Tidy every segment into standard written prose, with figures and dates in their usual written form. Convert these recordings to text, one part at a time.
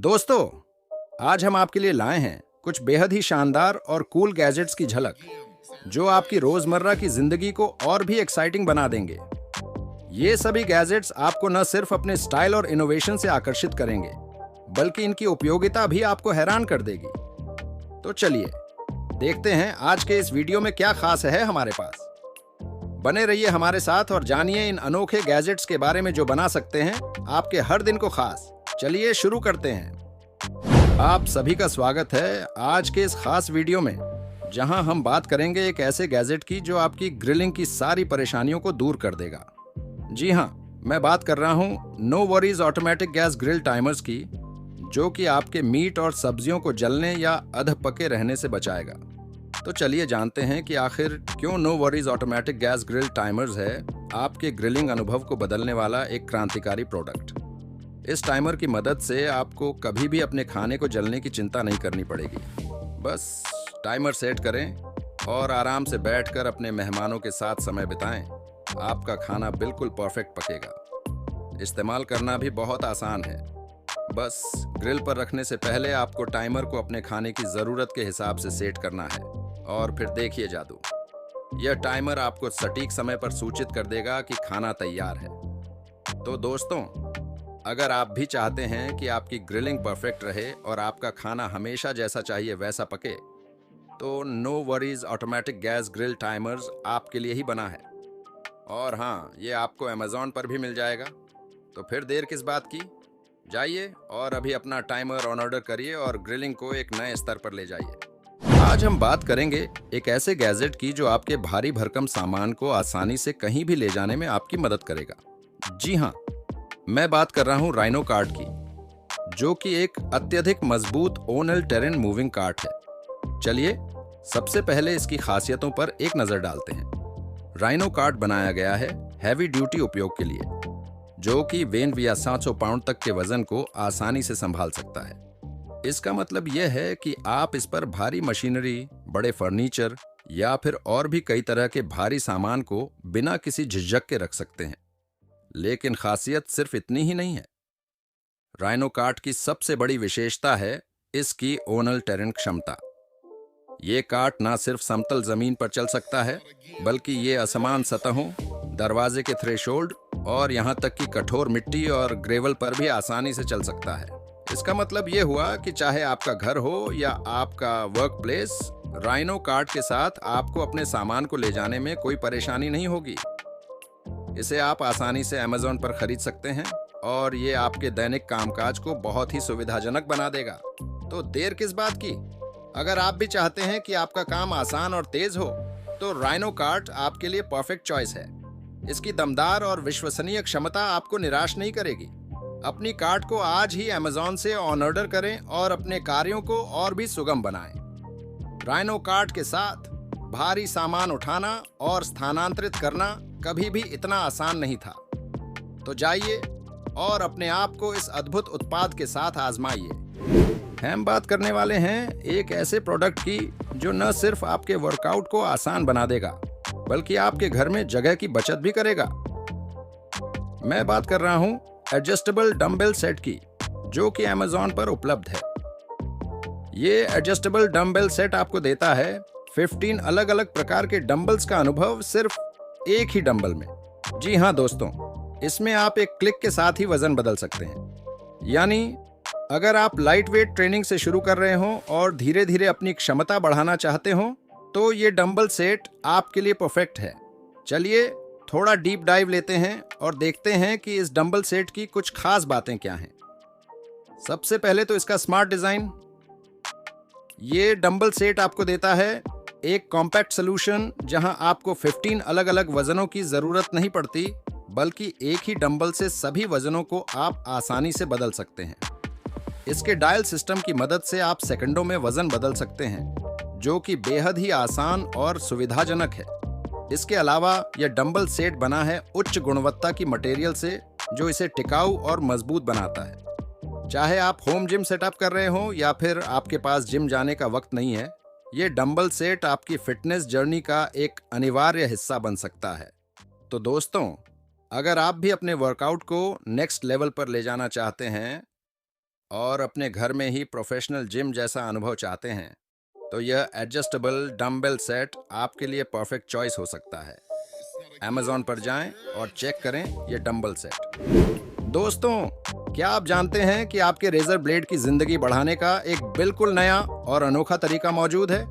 दोस्तों, आज हम आपके लिए लाए हैं कुछ बेहद ही शानदार और कूल गैजेट्स की झलक जो आपकी रोजमर्रा की जिंदगी को और भी एक्साइटिंग बना देंगे। ये सभी गैजेट्स आपको न सिर्फ अपने स्टाइल और इनोवेशन से आकर्षित करेंगे, बल्कि इनकी उपयोगिता भी आपको हैरान कर देगी। तो चलिए देखते हैं आज के इस वीडियो में क्या खास है हमारे पास। बने रहिए हमारे साथ और जानिए इन अनोखे गैजेट्स के बारे में जो बना सकते हैं आपके हर दिन को खास। चलिए शुरू करते हैं। आप सभी का स्वागत है आज के इस खास वीडियो में, जहां हम बात करेंगे एक ऐसे गैजेट की जो आपकी ग्रिलिंग की सारी परेशानियों को दूर कर देगा। जी हां, मैं बात कर रहा हूं no worries automatic gas grill timers की, जो कि आपके मीट और सब्जियों को जलने या अध पके रहने से बचाएगा। तो चलिए जानते हैं कि आखिर क्यों no worries automatic gas grill timers है आपके ग्रिलिंग अनुभव को बदलने वाला एक क्रांतिकारी प्रोडक्ट। इस टाइमर की मदद से आपको कभी भी अपने खाने को जलने की चिंता नहीं करनी पड़ेगी। बस टाइमर सेट करें और आराम से बैठकर अपने मेहमानों के साथ समय बिताएं। आपका खाना बिल्कुल परफेक्ट पकेगा। इस्तेमाल करना भी बहुत आसान है। बस ग्रिल पर रखने से पहले आपको टाइमर को अपने खाने की ज़रूरत के हिसाब से सेट करना है और फिर देखिए जादू। यह टाइमर आपको सटीक समय पर सूचित कर देगा कि खाना तैयार है। तो दोस्तों, अगर आप भी चाहते हैं कि आपकी ग्रिलिंग परफेक्ट रहे और आपका खाना हमेशा जैसा चाहिए वैसा पके, तो no worries automatic gas grill timers आपके लिए ही बना है। और हाँ, ये आपको अमेज़ॉन पर भी मिल जाएगा। तो फिर देर किस बात की, जाइए और अभी अपना टाइमर ऑन ऑर्डर करिए और ग्रिलिंग को एक नए स्तर पर ले जाइए। आज हम बात करेंगे एक ऐसे गैजेट की जो आपके भारी भरकम सामान को आसानी से कहीं भी ले जाने में आपकी मदद करेगा। जी हाँ, मैं बात कर रहा हूँ राइनो कार्ट की, जो कि एक अत्यधिक मजबूत ओनल टेरेन मूविंग कार्ट है। चलिए सबसे पहले इसकी खासियतों पर एक नजर डालते हैं। राइनो कार्ट बनाया गया है हैवी ड्यूटी उपयोग के लिए, जो कि वेन या 700 पाउंड तक के वजन को आसानी से संभाल सकता है। इसका मतलब यह है कि आप इस पर भारी मशीनरी, बड़े फर्नीचर या फिर और भी कई तरह के भारी सामान को बिना किसी झिझक के रख सकते हैं। लेकिन खासियत सिर्फ इतनी ही नहीं है। राइनो कार्ट की सबसे बड़ी विशेषता है इसकी ओनल टेरेन क्षमता। ये कार्ट ना सिर्फ समतल जमीन पर चल सकता है, बल्कि ये असमान सतहों, दरवाजे के थ्रेशोल्ड और यहाँ तक कि कठोर मिट्टी और ग्रेवल पर भी आसानी से चल सकता है। इसका मतलब ये हुआ कि चाहे आपका घर हो या आपका वर्क प्लेस, राइनो कार्ट के साथ आपको अपने सामान को ले जाने में कोई परेशानी नहीं होगी। इसे आप आसानी से अमेज़ॉन पर खरीद सकते हैं और ये आपके दैनिक कामकाज को बहुत ही सुविधाजनक बना देगा। तो देर किस बात की, अगर आप भी चाहते हैं कि आपका काम आसान और तेज हो, तो राइनो कार्ट आपके लिए परफेक्ट चॉइस है। इसकी दमदार और विश्वसनीय क्षमता आपको निराश नहीं करेगी। अपनी कार्ट को आज ही अमेज़ॉन से ऑन ऑर्डर करें और अपने कार्यों को और भी सुगम बनाएं। राइनो कार्ट के साथ भारी सामान उठाना और स्थानांतरित करना कभी भी इतना आसान नहीं था। तो जाइए और अपने आप को इस अद्भुत उत्पाद के साथ आजमाइए। हम बात करने वाले हैं एक ऐसे प्रोडक्ट की जो न सिर्फ आपके वर्कआउट को आसान बना देगा, बल्कि आपके घर में जगह की बचत भी करेगा। मैं बात कर रहा हूं एडजस्टेबल डंबल सेट की, जो कि अमेज़ॉन पर उपलब्ध है। ये एडजस्टेबल डंबल सेट आपको देता है 15 अलग अलग प्रकार के डंबल्स का अनुभव सिर्फ एक ही डंबल में। जी हाँ दोस्तों, इसमें आप एक क्लिक के साथ ही वजन बदल सकते हैं। यानी अगर आप लाइट वेट ट्रेनिंग से शुरू कर रहे हो और धीरे धीरे अपनी क्षमता बढ़ाना चाहते हो, तो ये डंबल सेट आपके लिए परफेक्ट है। चलिए थोड़ा डीप डाइव लेते हैं और देखते हैं कि इस डंबल सेट की कुछ खास बातें क्या हैं। सबसे पहले तो इसका स्मार्ट डिजाइन। ये डंबल सेट आपको देता है एक कॉम्पैक्ट सॉल्यूशन, जहां आपको 15 अलग अलग वजनों की जरूरत नहीं पड़ती, बल्कि एक ही डंबल से सभी वजनों को आप आसानी से बदल सकते हैं। इसके डायल सिस्टम की मदद से आप सेकंडों में वजन बदल सकते हैं, जो कि बेहद ही आसान और सुविधाजनक है। इसके अलावा यह डंबल सेट बना है उच्च गुणवत्ता की मटेरियल से, जो इसे टिकाऊ और मजबूत बनाता है। चाहे आप होम जिम सेटअप कर रहे हो या फिर आपके पास जिम जाने का वक्त नहीं है, ये डंबल सेट आपकी फिटनेस जर्नी का एक अनिवार्य हिस्सा बन सकता है। तो दोस्तों, अगर आप भी अपने वर्कआउट को नेक्स्ट लेवल पर ले जाना चाहते हैं और अपने घर में ही प्रोफेशनल जिम जैसा अनुभव चाहते हैं तो यह एडजस्टेबल डंबल सेट आपके लिए परफेक्ट चॉइस हो सकता है। Amazon पर जाएं और चेक करें ये डंबल सेट। दोस्तों, क्या आप जानते हैं कि आपके रेजर ब्लेड की जिंदगी बढ़ाने का एक बिल्कुल नया और अनोखा तरीका मौजूद है?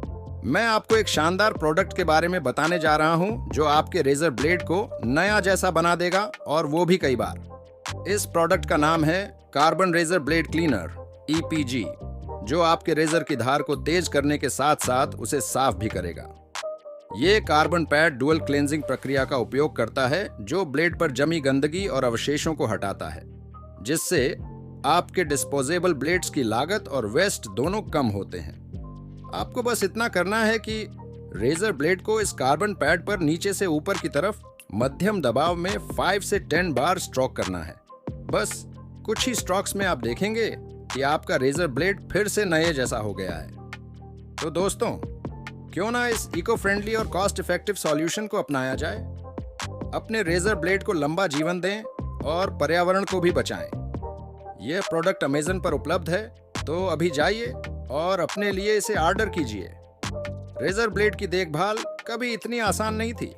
मैं आपको एक शानदार प्रोडक्ट के बारे में बताने जा रहा हूं जो आपके रेजर ब्लेड को नया जैसा बना देगा, और वो भी कई बार। इस प्रोडक्ट का नाम है carbon razor blade cleaner EPG, जो आपके रेजर की धार को तेज करने के साथ साथ उसे साफ भी करेगा। ये कार्बन पैड डुअल क्लेंजिंग प्रक्रिया का उपयोग करता है जो ब्लेड पर जमी गंदगी और अवशेषों को हटाता है, जिससे आपके डिस्पोजेबल ब्लेड्स की लागत और वेस्ट दोनों कम होते हैं। आपको बस इतना करना है कि रेजर ब्लेड को इस कार्बन पैड पर नीचे से ऊपर की तरफ मध्यम दबाव में 5 से 10 बार स्ट्रोक करना है। बस कुछ ही स्ट्रोक्स में आप देखेंगे कि आपका रेजर ब्लेड फिर से नए जैसा हो गया है। तो दोस्तों, क्यों ना इस इको फ्रेंडली और कॉस्ट इफेक्टिव सॉल्यूशन को अपनाया जाए। अपने रेजर ब्लेड को लंबा जीवन दें और पर्यावरण को भी बचाएं। यह प्रोडक्ट अमेज़न पर उपलब्ध है, तो अभी जाइए और अपने लिए इसे ऑर्डर कीजिए। रेजर ब्लेड की देखभाल कभी इतनी आसान नहीं थी।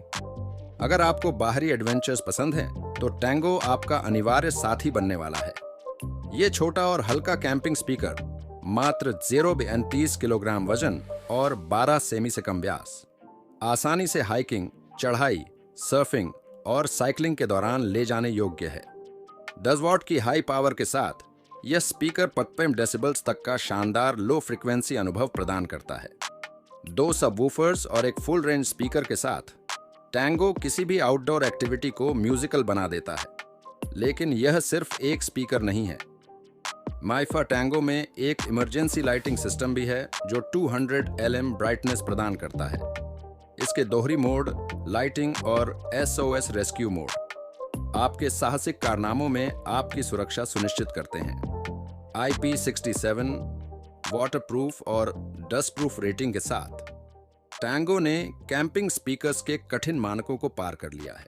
अगर आपको बाहरी एडवेंचर्स पसंद हैं, तो टैंगो आपका अनिवार्य साथी बनने वाला है। ये छोटा और हल्का कैंपिंग स्पीकर मात्र 0.30 किलोग्राम वजन और 12 सेमी से कम व्यास आसानी से हाइकिंग, चढ़ाई, सर्फिंग और साइकिलिंग के दौरान ले जाने योग्य है। 10 वॉट की हाई पावर के साथ यह स्पीकर 55 डेसिबल्स तक का शानदार लो फ्रीक्वेंसी अनुभव प्रदान करता है। 2 सबवूफर्स और एक फुल रेंज स्पीकर के साथ टैंगो किसी भी आउटडोर एक्टिविटी को म्यूजिकल बना देता है। लेकिन यह सिर्फ एक स्पीकर नहीं है। माइफा टैंगो में एक इमरजेंसी लाइटिंग सिस्टम भी है जो 200 LM ब्राइटनेस प्रदान करता है। इसके दोहरी मोड, लाइटिंग और SOS रेस्क्यू मोड आपके साहसिक कारनामों में आपकी सुरक्षा सुनिश्चित करते हैं। IP67 वाटरप्रूफ और डस्टप्रूफ रेटिंग के साथ टैंगो ने कैंपिंग स्पीकर्स के कठिन मानकों को पार कर लिया है।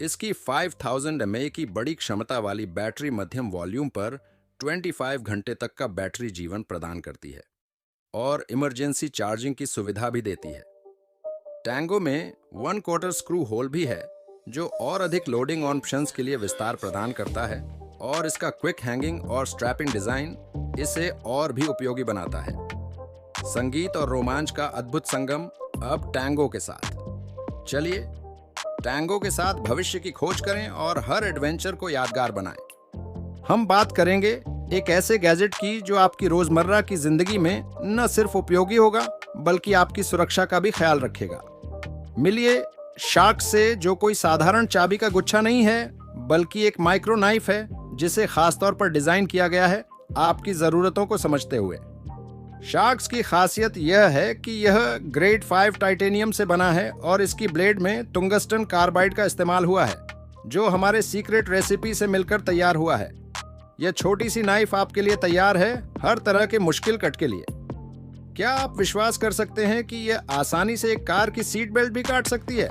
इसकी 5000 mAh की बड़ी क्षमता वाली बैटरी मध्यम वॉल्यूम पर 25 घंटे तक का बैटरी जीवन प्रदान करती है और इमरजेंसी चार्जिंग की सुविधा भी देती है। टैंगो में 1/4 स्क्रू होल भी है जो और अधिक लोडिंग ऑप्शंस के लिए विस्तार प्रदान करता है, और इसका क्विक हैंगिंग और स्ट्रैपिंग डिजाइन इसे और भी उपयोगी बनाता है। संगीत और रोमांच का अद्भुत संगम अब टैंगो के साथ। चलिए टैंगो के साथ भविष्य की खोज करें और हर एडवेंचर को यादगार बनाएं। हम बात करेंगे एक ऐसे गैजेट की जो आपकी रोजमर्रा की जिंदगी में न सिर्फ उपयोगी होगा बल्कि आपकी सुरक्षा का भी ख्याल रखेगा। मिलिए शार्क से, जो कोई साधारण चाबी का गुच्छा नहीं है बल्कि एक माइक्रो नाइफ है जिसे खासतौर पर डिजाइन किया गया है आपकी जरूरतों को समझते हुए। शार्क्स की खासियत यह है कि यह ग्रेड 5 टाइटेनियम से बना है और इसकी ब्लेड में टुंगस्टन कार्बाइड का इस्तेमाल हुआ है जो हमारे सीक्रेट रेसिपी से मिलकर तैयार हुआ है। यह छोटी सी नाइफ आपके लिए तैयार है हर तरह के मुश्किल कट के लिए। क्या आप विश्वास कर सकते हैं कि यह आसानी से एक कार की सीट बेल्ट भी काट सकती है?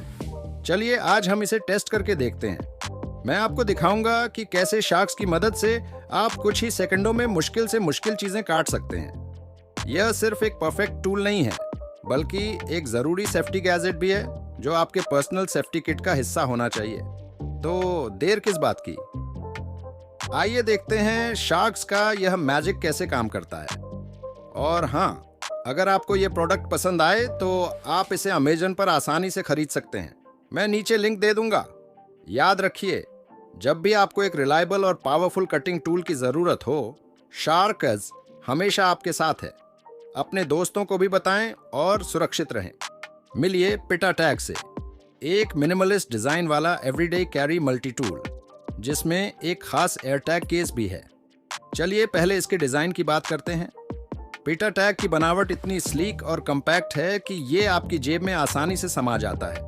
चलिए आज हम इसे टेस्ट करके देखते हैं। मैं आपको दिखाऊंगा कि कैसे शार्क्स की मदद से आप कुछ ही सेकंडों में मुश्किल से मुश्किल चीजें काट सकते हैं। यह सिर्फ एक परफेक्ट टूल नहीं है बल्कि एक जरूरी सेफ्टी गैजेट भी है जो आपके पर्सनल सेफ्टी किट का हिस्सा होना चाहिए। तो देर किस बात की, आइए देखते हैं शार्क्स का यह मैजिक कैसे काम करता है। और हाँ, अगर आपको यह प्रोडक्ट पसंद आए तो आप इसे अमेज़न पर आसानी से खरीद सकते हैं। मैं नीचे लिंक दे दूंगा। याद रखिए, जब भी आपको एक रिलायबल और पावरफुल कटिंग टूल की जरूरत हो, शार्कस हमेशा आपके साथ है। अपने दोस्तों को भी बताएं और सुरक्षित रहें। मिलिए पिटा टैग से, एक मिनिमलिस्ट डिजाइन वाला एवरीडे कैरी मल्टी टूल जिसमें एक खास एयर टैग केस भी है। चलिए पहले इसके डिजाइन की बात करते हैं। पिटा टैग की बनावट इतनी स्लीक और कम्पैक्ट है कि ये आपकी जेब में आसानी से समा जाता है।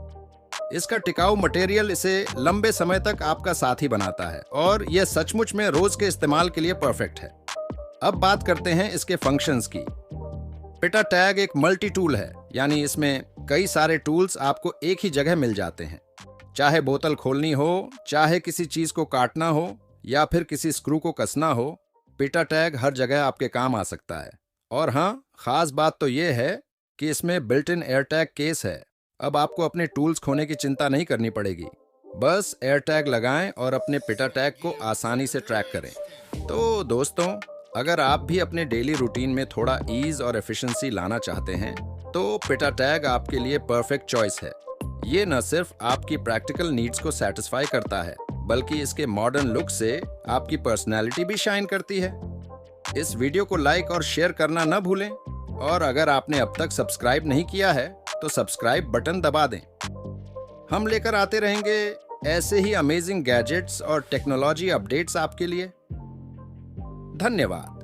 इसका टिकाऊ मटेरियल इसे लंबे समय तक आपका साथी बनाता है और यह सचमुच में रोज के इस्तेमाल के लिए परफेक्ट है। अब बात करते हैं इसके फंक्शंस की। पिटा टैग एक मल्टी टूल है, यानी इसमें कई सारे टूल्स आपको एक ही जगह मिल जाते हैं। चाहे बोतल खोलनी हो, चाहे किसी चीज को काटना हो या फिर किसी स्क्रू को कसना हो, पिटा टैग हर जगह आपके काम आ सकता है। और हाँ, खास बात तो ये है कि इसमें built in air tag case है। अब आपको अपने टूल्स खोने की चिंता नहीं करनी पड़ेगी। बस एयर टैग लगाएं और अपने पिटा टैग को आसानी से ट्रैक करें। तो दोस्तों, अगर आप भी अपने डेली रूटीन में थोड़ा ईज और एफिशिएंसी लाना चाहते हैं तो पिटा टैग आपके लिए परफेक्ट चॉइस है। ये न सिर्फ आपकी प्रैक्टिकल नीड्स को सेटिस्फाई करता है, बल्कि इसके मॉडर्न लुक से आपकी पर्सनैलिटी भी शाइन करती है। इस वीडियो को लाइक और शेयर करना न भूलें, और अगर आपने अब तक सब्सक्राइब नहीं किया है तो सब्सक्राइब बटन दबा दें। हम लेकर आते रहेंगे ऐसे ही अमेजिंग गैजेट्स और टेक्नोलॉजी अपडेट्स आपके लिए। धन्यवाद।